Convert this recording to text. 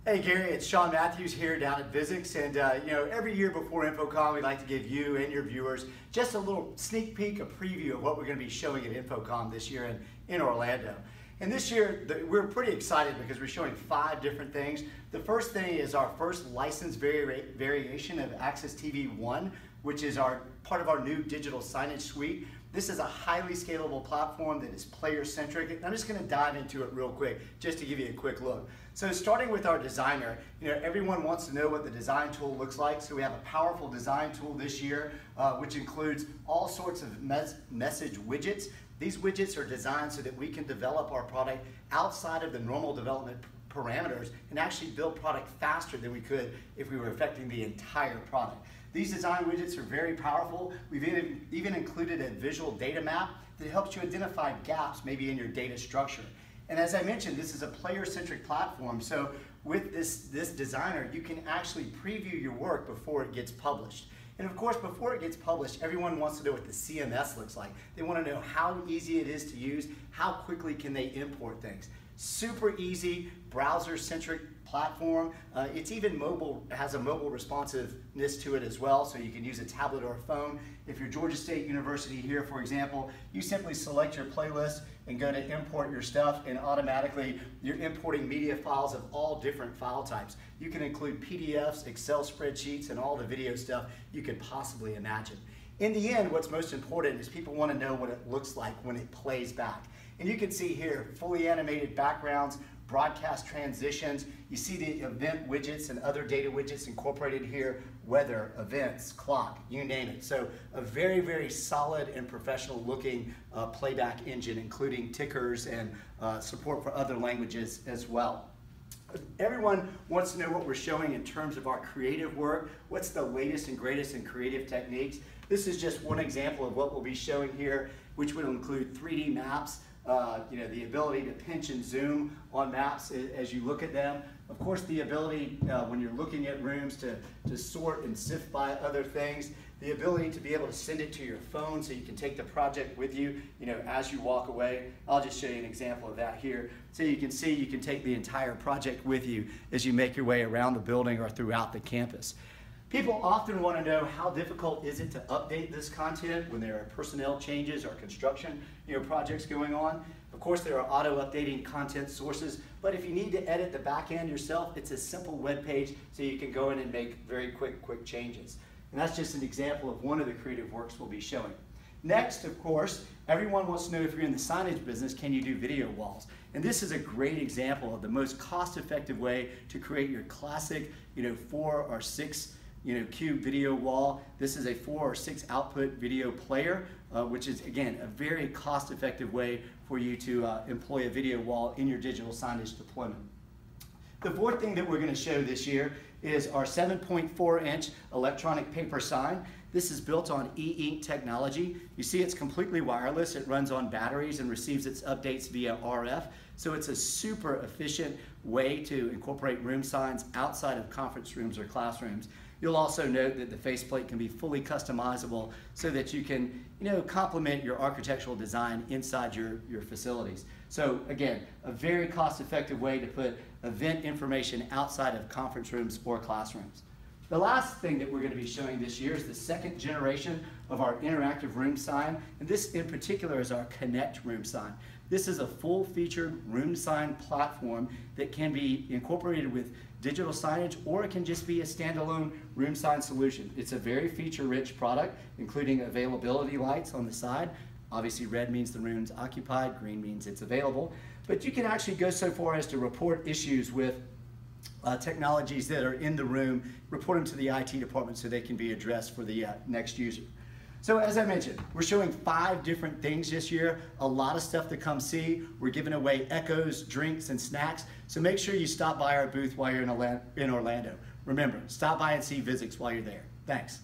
Hey Gary, it's Sean Matthews here down at Visix, and every year before InfoComm we like to give you and your viewers just a little sneak peek, a preview of what we're going to be showing at InfoComm this year in Orlando. And this year we're pretty excited because we're showing 5 different things. The first thing is our first licensed variation of AxisTV 1, which is part of our new digital signage suite. This is a highly scalable platform that is player-centric. I'm just going to dive into it real quick just to give you a quick look. So starting with our designer, everyone wants to know what the design tool looks like. So we have a powerful design tool this year, which includes all sorts of message widgets. These widgets are designed so that we can develop our product outside of the normal development parameters and actually build product faster than we could if we were affecting the entire product. These design widgets are very powerful. We've even included a visual data map that helps you identify gaps maybe in your data structure. And as I mentioned, this is a player-centric platform, so with this designer, you can actually preview your work before it gets published. And of course, before it gets published, everyone wants to know what the CMS looks like. They want to know how easy it is to use, how quickly can they import things. Super easy, browser-centric platform. It's even mobile, has a mobile responsiveness to it as well, so you can use a tablet or a phone. If you're Georgia State University here, for example, you simply select your playlist and go to import your stuff, and automatically you're importing media files of all different file types. You can include PDFs, Excel spreadsheets, and all the video stuff you could possibly imagine. In the end, what's most important is people want to know what it looks like when it plays back. And you can see here, fully animated backgrounds, broadcast transitions. You see the event widgets and other data widgets incorporated here, weather, events, clock, you name it. So a very, very solid and professional looking playback engine, including tickers and support for other languages as well. Everyone wants to know what we're showing in terms of our creative work. What's the latest and greatest in creative techniques? This is just one example of what we'll be showing here, which will include 3D maps, the ability to pinch and zoom on maps as you look at them. Of course, the ability when you're looking at rooms to sort and sift by other things. The ability to be able to send it to your phone so you can take the project with you, as you walk away. I'll just show you an example of that here. So you can see you can take the entire project with you as you make your way around the building or throughout the campus. People often want to know how difficult is it to update this content when there are personnel changes or construction projects going on. Of course, there are auto-updating content sources, but if you need to edit the back end yourself, it's a simple web page so you can go in and make very quick changes. And that's just an example of one of the creative works we'll be showing. Next, of course, everyone wants to know, if you're in the signage business, can you do video walls? And this is a great example of the most cost-effective way to create your classic 4 or 6 cube video wall. This is a 4 or 6 output video player, which is, again, a very cost-effective way for you to employ a video wall in your digital signage deployment. The fourth thing that we're going to show this year is our 7.4-inch electronic paper sign. This is built on e-ink technology. You see it's completely wireless. It runs on batteries and receives its updates via RF. So it's a super efficient way to incorporate room signs outside of conference rooms or classrooms. You'll also note that the faceplate can be fully customizable so that you can complement your architectural design inside your facilities. So again, a very cost-effective way to put event information outside of conference rooms or classrooms. The last thing that we're going to be showing this year is the 2nd generation of our interactive room sign, and this in particular is our Connect room sign. This is a full-featured room sign platform that can be incorporated with digital signage, or it can just be a standalone room sign solution. It's a very feature-rich product, including availability lights on the side. Obviously, red means the room's occupied, green means it's available. But you can actually go so far as to report issues with technologies that are in the room, report them to the IT department so they can be addressed for the next user. So as I mentioned, we're showing 5 different things this year, a lot of stuff to come see. We're giving away echoes, drinks, and snacks, so make sure you stop by our booth while you're in Orlando. Remember, stop by and see Visix while you're there. Thanks.